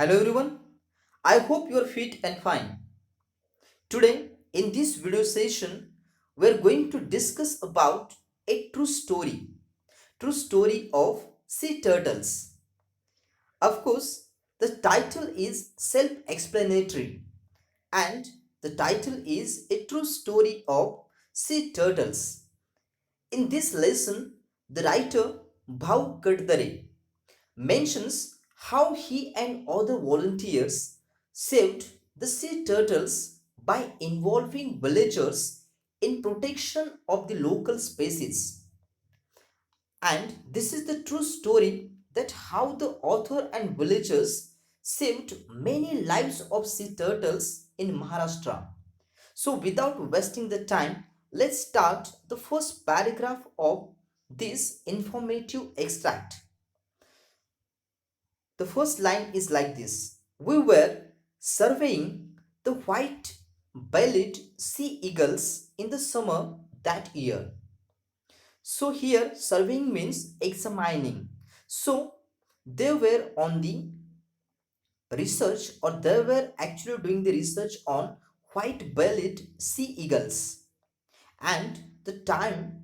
Hello everyone, I hope you are fit and fine. Today in this video session we are going to discuss about a true story of sea turtles. Of course, the title is self-explanatory and the title is a true story of sea turtles. In this lesson, the writer Bhau Katdare mentions how he and other volunteers saved the sea turtles by involving villagers in protection of the local species. And this is the true story that how the author and villagers saved many lives of sea turtles in Maharashtra. So without wasting the time, let's start the first paragraph of this informative extract. The first line is like this: we were surveying the white bellied sea eagles in the summer that year. So, here surveying means examining. So, they were on the research or they were actually doing the research on white bellied sea eagles, and the time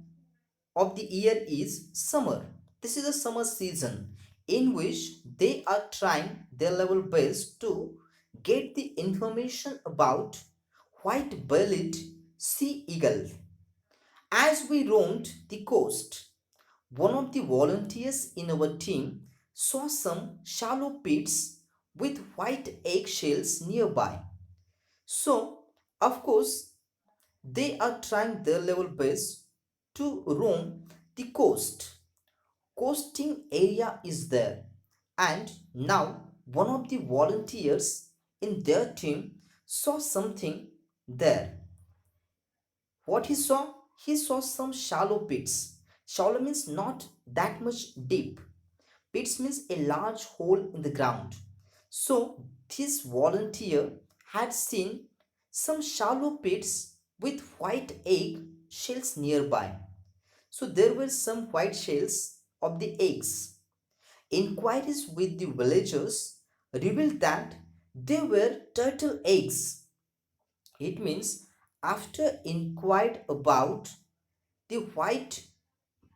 of the year is summer. This is a summer season in which they are trying their level best to get the information about white bellied sea eagle. As we roamed the coast, one of the volunteers in our team saw some shallow pits with white eggshells nearby. So, of course, they are trying their level best to roam the coasting area is there, and now one of the volunteers in their team saw something there. What he saw some shallow pits. Shallow means not that much deep. Pits means a large hole in the ground. So this volunteer had seen some shallow pits with white egg shells nearby. So there were some white shells of the eggs. Inquiries with the villagers revealed that they were turtle eggs. It means after inquired about the white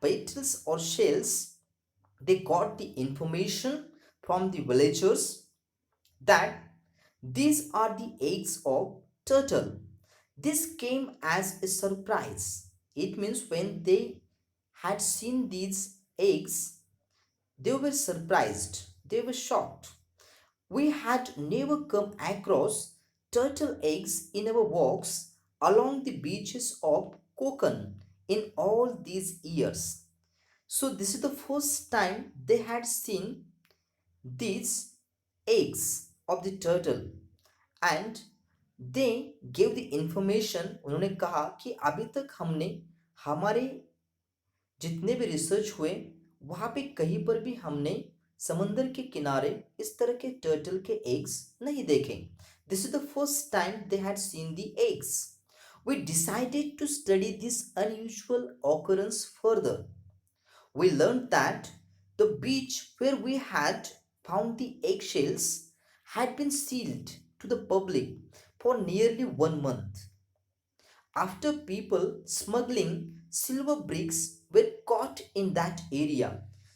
petals or shells, they got the information from the villagers that these are the eggs of turtle. This came as a surprise. It means when they had seen these eggs, they were surprised, they were shocked. We had never come across turtle eggs in our walks along the beaches of Kokan in all these years. So, this is the first time they had seen these eggs of the turtle, and they gave the information. उन्होंने कहा कि अभी तक हमने हमारे जितने भी research हुए वहाँ पे कहीं पर भी हमने समंदर के किनारे इस तरह के टर्टल के एग्स नहीं देखे. This is the first time they had seen the eggs. We decided to study this unusual occurrence further. We learned that the beach where we had found the eggshells had been sealed to the public for nearly 1 month after people smuggling silver bricks were caught in that area.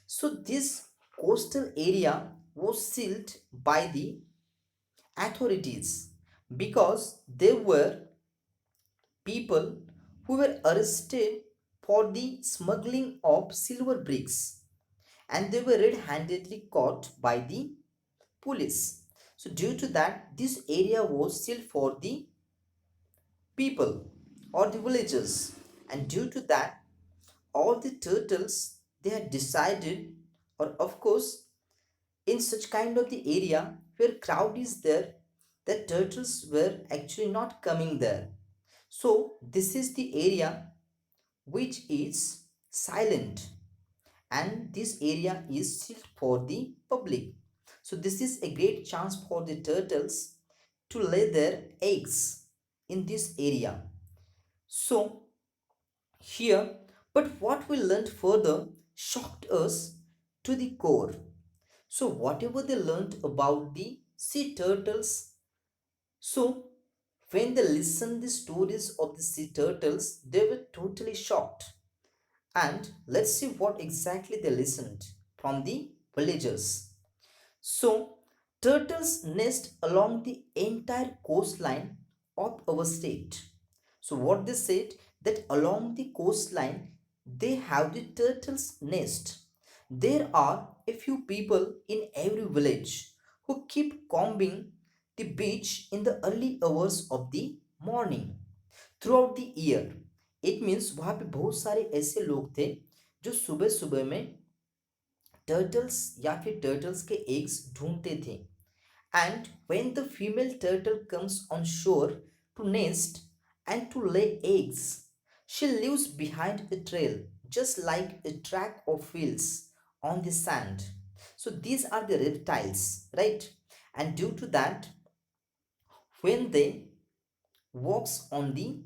So, this coastal area was sealed by the authorities because there were people who were arrested for the smuggling of silver bricks, and they were red handedly caught by the police. So, due to that, this area was sealed for the people or the villagers, and due to that, all the turtles they had decided, or of course, in such kind of the area where crowd is there, the turtles were actually not coming there. So, this is the area which is silent, and this area is sealed for the public. So, this is a great chance for the turtles to lay their eggs in this area. So, here, but what we learned further shocked us to the core. So, whatever they learned about the sea turtles. So when they listened the stories of the sea turtles, they were totally shocked. And let's see what exactly they listened from the villagers. So, turtles nest along the entire coastline of our state. So, what they said that along the coastline they have the turtles nest. There are a few people in every village who keep combing the beach in the early hours of the morning throughout the year. It means वहाँ पे बहुत सारे ऐसे लोग थे जो सुबह सुबह में टर्टल्स या फिर टर्टल्स के एग्स ढूंढते थे. And when the female turtle comes on shore to nest and to lay eggs, she leaves behind a trail just like a track of wheels on the sand. So these are the reptiles, right? And due to that, when they walks on the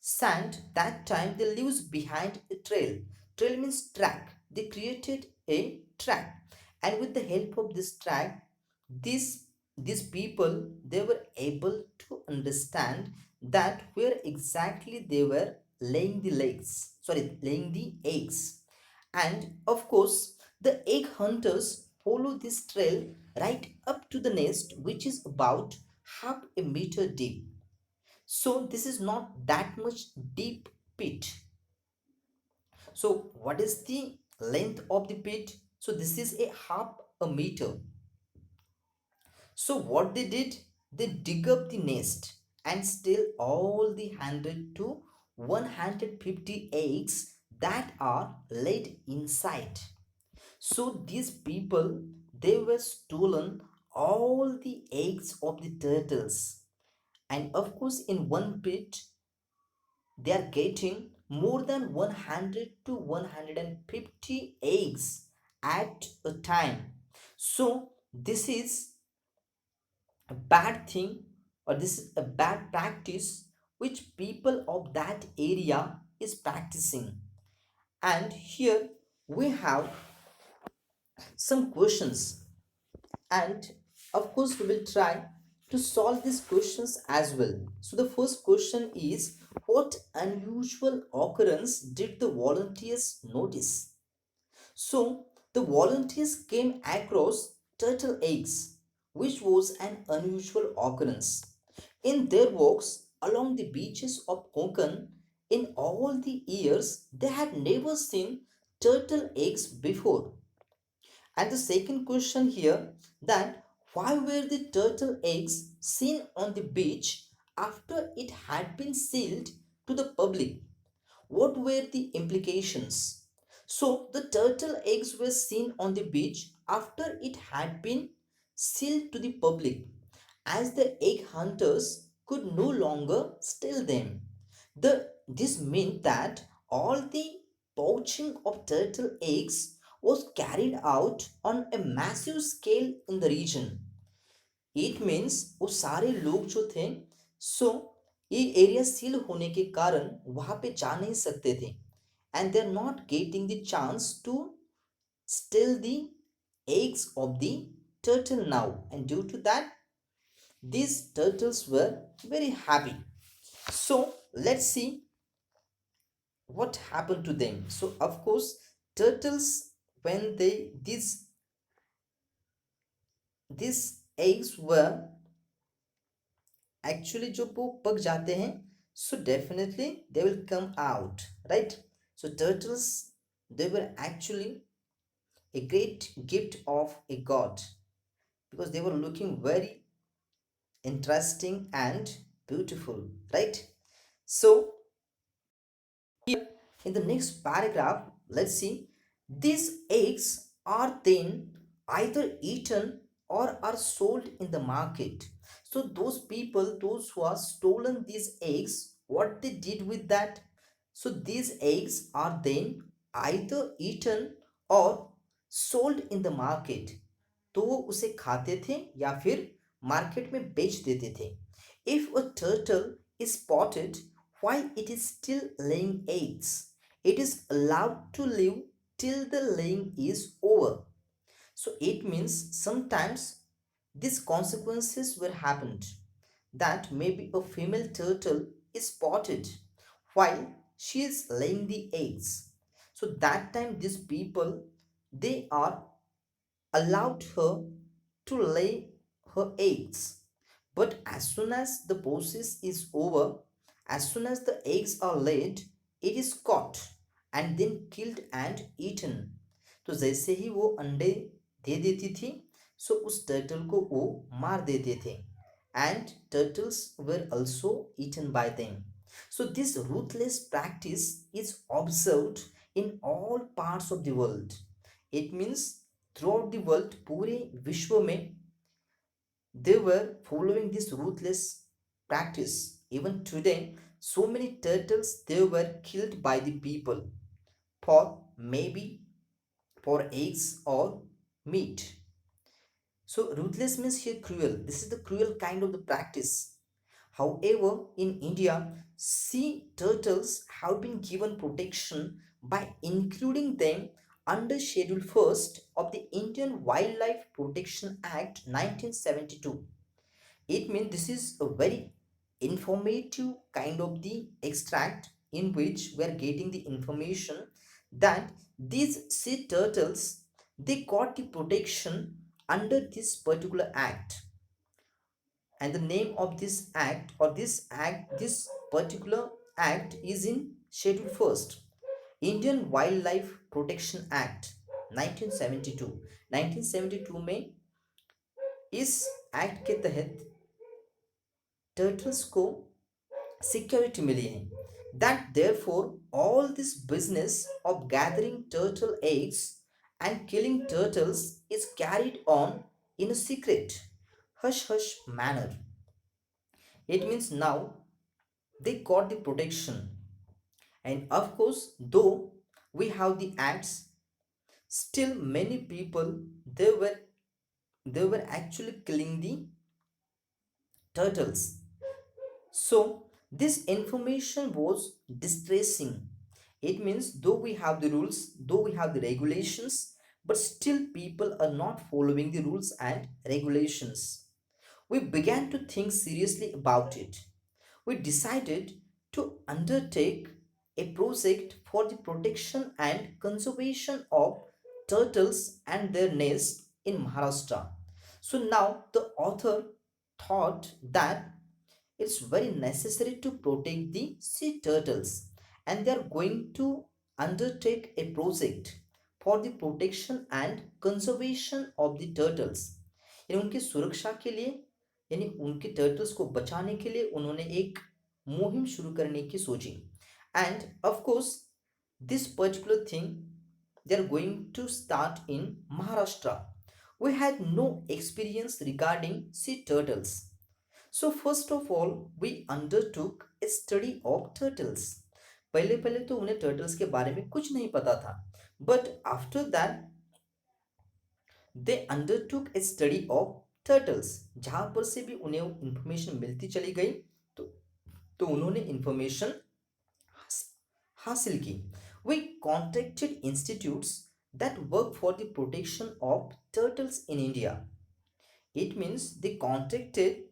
sand, that time they leaves behind a trail. Trail means track. They created a track, and with the help of this track, these these people they were able to understand that where exactly they were laying the legs. Sorry, laying the eggs. And of course, the egg hunters follow this trail right up to the nest, which is about half a meter deep. So this is not that much deep pit. So what is the length of the pit? So this is a half a meter. So what they did, they dig up the nest and steal all the 100 to 150 eggs that are laid inside. So these people, they were stolen all the eggs of the turtles. And of course in one pit they are getting more than 100 to 150 eggs at a time. So this is a bad thing, or this is a bad practice which people of that area is practicing. And here we have some questions, and of course we will try to solve these questions as well. So the first question is, what unusual occurrence did the volunteers notice? So the volunteers came across turtle eggs, which was an unusual occurrence. In their walks along the beaches of Kokan, in all the years they had never seen turtle eggs before. And the second question here, that why were the turtle eggs seen on the beach after it had been sealed to the public? What were the implications? So the turtle eggs were seen on the beach after it had been sealed to the public, as the egg hunters could no longer steal them. This meant that all the poaching of turtle eggs was carried out on a massive scale in the region. It means वो सारे लोग जो थे, सो ये area seal होने के कारण वहां पे जा नहीं सकते थे, and they're not getting the chance to steal the eggs of the turtle now, and due to that these turtles were very happy. So let's see what happened to them. So of course turtles, when they these eggs were actually जो वो पक जाते हैं, so definitely they will come out, right? So turtles, they were actually a great gift of a god, because they were looking very interesting and beautiful, right? So here in the next paragraph, let's see, these eggs are then either eaten or are sold in the market. So those people, those who have stolen these eggs, what they did with that? So these eggs are then either eaten or sold in the market. तो वो उसे खाते थे या फिर market में बेच देते थे. If a turtle is spotted while it is still laying eggs, it is allowed to live till the laying is over. So it means sometimes these consequences were happened, that maybe a female turtle is spotted while she is laying the eggs. So that time these people, they are allowed her to lay her eggs. But as soon as the process is over, as soon as the eggs are laid, it is caught and then killed and eaten. तो जैसे ही वो अंडे दे देती थी, सो उस turtle को वो मार देते थे, and turtles were also eaten by them. So this ruthless practice is observed in all parts of the world. It means throughout the world, पूरे विश्व में they were following this ruthless practice. Even today, so many turtles they were killed by the people for maybe for eggs or meat. So ruthless means here cruel. This is the cruel kind of the practice. However, in India, sea turtles have been given protection by including them under Schedule 1st of the Indian Wildlife Protection Act 1972. It means this is a very informative kind of the extract in which we are getting the information that these sea turtles, they got the protection under this particular act. And the name of this act, or this particular act is in Schedule 1st, Indian Wildlife Protection Act 1972. 1972 में इस act के तहत turtles को security मिली है, that therefore all this business of gathering turtle eggs and killing turtles is carried on in a secret, hush hush manner. It means now they got the protection, and of course, though we have the acts, still many people they were actually killing the turtles. So this information was distressing. It means though we have the rules, though we have the regulations, but still people are not following the rules and regulations. We began to think seriously about it. We decided to undertake a project for the protection and conservation of turtles and their nests in Maharashtra. So now the author thought that it's very necessary to protect the sea turtles, and they are going to undertake a project for the protection and conservation of the turtles. यानी उनकी सुरक्षा के लिए, यानी उनके turtles को बचाने के लिए उन्होंने एक मुहिम शुरू करने की सोची. And of course, this particular thing they are going to start in Maharashtra. We had no experience regarding sea turtles. So first of all, we undertook a study of turtles. पहले पहले तो उन्हें turtles के बारे में कुछ नहीं पता था. But after that, they undertook a study of turtles. जहाँ पर से भी उन्हें information मिलती चली गई, तो उन्होंने information हासिल की. We contacted institutes that work for the protection of turtles in India. It means they contacted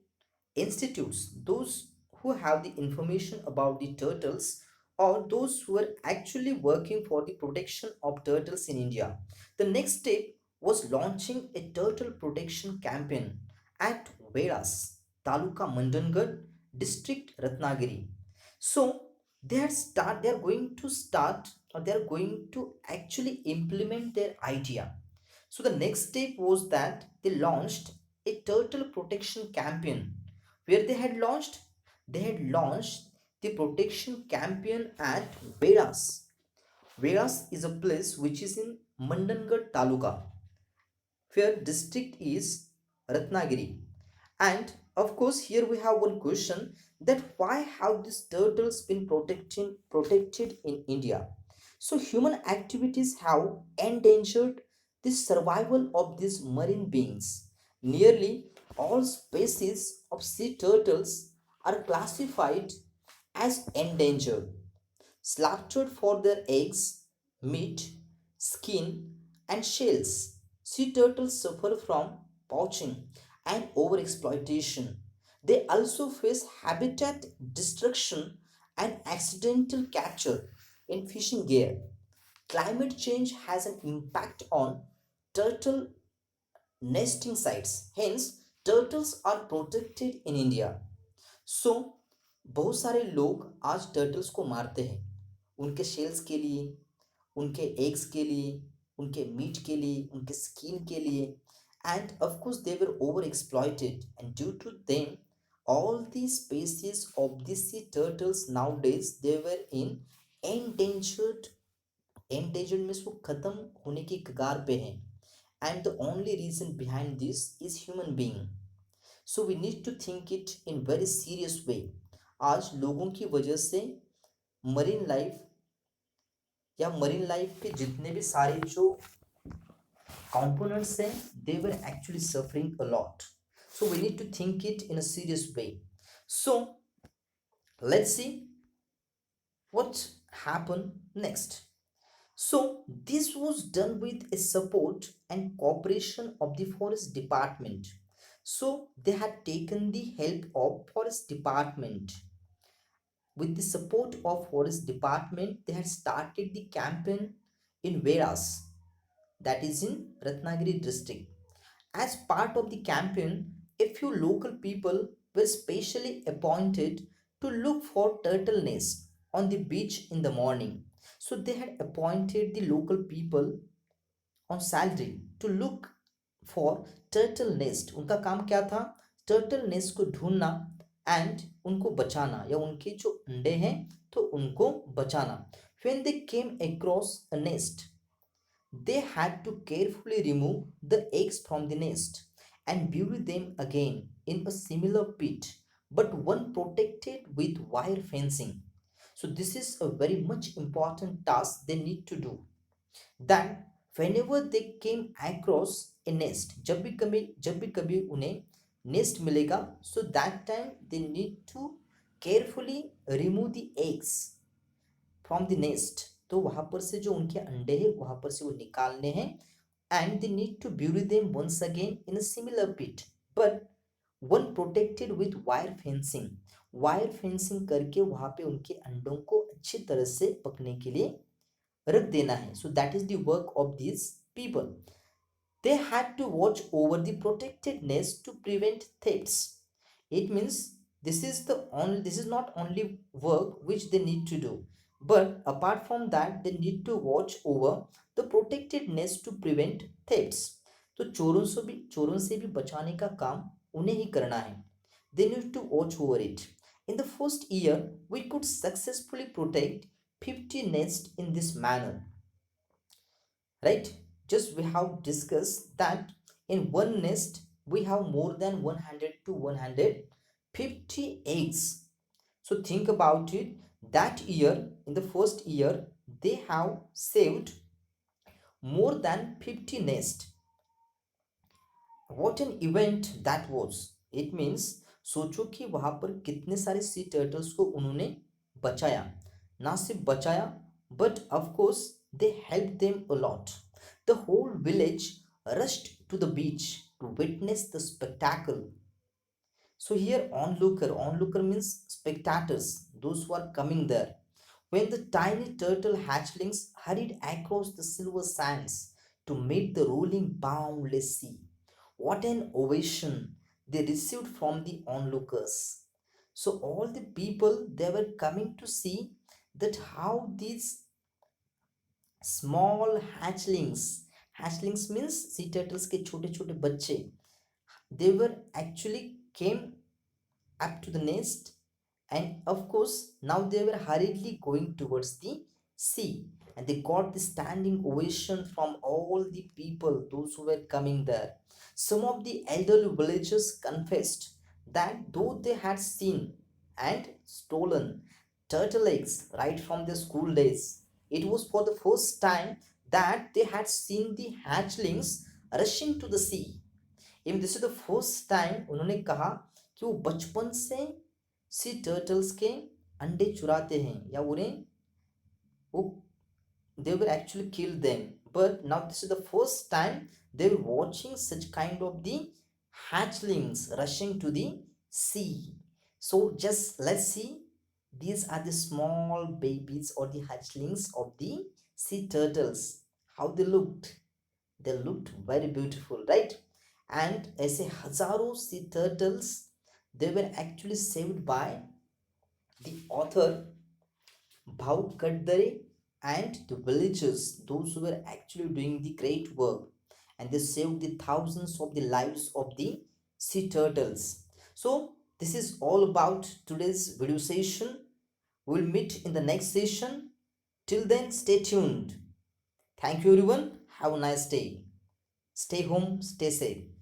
institutes, those who have the information about the turtles, or those who are actually working for the protection of turtles in India. The next step was launching a turtle protection campaign at Vedas, Taluka Mandangad, District Ratnagiri. So they are going to start, or they are going to actually implement their idea. So the next step was that they launched a turtle protection campaign. Where they had launched the protection campaign at Vedas. Vedas is a place which is in Mandangad Taluka, where district is Ratnagiri. And of course, here we have one question, that why have these turtles been protected in India? So human activities have endangered the survival of these marine beings. Nearly all species of sea turtles are classified as endangered, slaughtered for their eggs, meat, skin, and shells. Sea turtles suffer from poaching and overexploitation. They also face habitat destruction and accidental capture in fishing gear. Climate change has an impact on turtle nesting sites. Hence, turtles are protected in India. सो बहुत सारे लोग आज turtles को मारते हैं उनके shells के लिए, उनके एग्स के लिए, उनके मीट के लिए, उनके स्किन के लिए, and of course they were over exploited and due to them all the species of the sea turtles nowadays they were in endangered. Endangered means वो खत्म होने की कगार पे हैं, and the only reason behind this is human being. So we need to think it in very serious way. आज लोगों की वजह से मरीन लाइफ या मरीन लाइफ के जितने भी सारे जो components हैं they were actually suffering a lot. So we need to think it in a serious way. So let's see what happened next. So this was done with a support and cooperation of the forest department. So they had taken the help of forest department. With the support of forest department, they had started the campaign in Vedas, that is in Ratnagiri district. As part of the campaign, a few local people were specially appointed to look for turtle nests on the beach in the morning. So they had appointed the local people on salary to look for turtle nest. उनका काम क्या था? Turtle nest को ढूंढना and उनको बचाना या उनके जो अंडे हैं तो उनको बचाना. When they came across a nest, they had to carefully remove the eggs from the nest and bury them again in a similar pit, but one protected with wire fencing. So this is a very much important task they need to do. Then whenever they came across a nest, जब भी कभी उन्हें nest मिलेगा, so that time they need to carefully remove the eggs from the nest. तो वहां पर से जो उनके अंडे हैं वहां पर से वो निकालने हैं and they need to bury them once again in a similar pit, but one protected with wire fencing. Wire fencing करके वहां पे उनके अंडों को अच्छी तरह से पकने के लिए रख देना है. So that is the work of these people. They had to watch over the protected nest to prevent thefts. It means this is not only work which they need to do, but apart from that they need to watch over the protected nest to prevent thefts. तो चोरों से भी बचाने का काम उन्हें ही करना है. They need to watch over it. In the first year, we could successfully protect 50 nests in this manner. Right? Just we have discussed that in one nest we have more than 100 to 150 eggs. So think about it. That year, in the first year, they have saved more than 50 nests. What an event that was. It means सोचो कि वहां पर कितने सारे सी turtles को उन्होंने बचाया. ना सिर्फ बचाया but of course they helped them a lot. The whole village rushed to the beach to witness the spectacle. So here onlooker means spectators, those who are coming there. When the tiny turtle hatchlings hurried across the silver sands to meet the rolling boundless sea, what an ovation they received from the onlookers. So all the people they were coming to see that how these small hatchlings means sea turtles के छोटे छोटे बच्चे, they were actually came up to the nest, and of course now they were hurriedly going towards the sea, and they got the standing ovation from all the people those who were coming there. Some of the elderly villagers confessed that though they had seen and stolen turtle eggs right from their school days, it was for the first time that they had seen the hatchlings rushing to the sea. Even this is the first time उन्होंने कहा कि वो बचपन से सी turtles के अंडे चुराते हैं या उन्हें वो they will actually kill them, but now this is the first time they were watching such kind of the hatchlings rushing to the sea. So just let's see. These are the small babies or the hatchlings of the sea turtles. How they looked. They looked very beautiful, right? And as a Hazaro sea turtles, they were actually saved by the author Bhau Katdare and the villagers, those who were actually doing the great work, and they saved the thousands of the lives of the sea turtles. So, this is all about today's video session. We'll meet in the next session. Till then, stay tuned. Thank you, everyone. Have a nice day. Stay home, stay safe.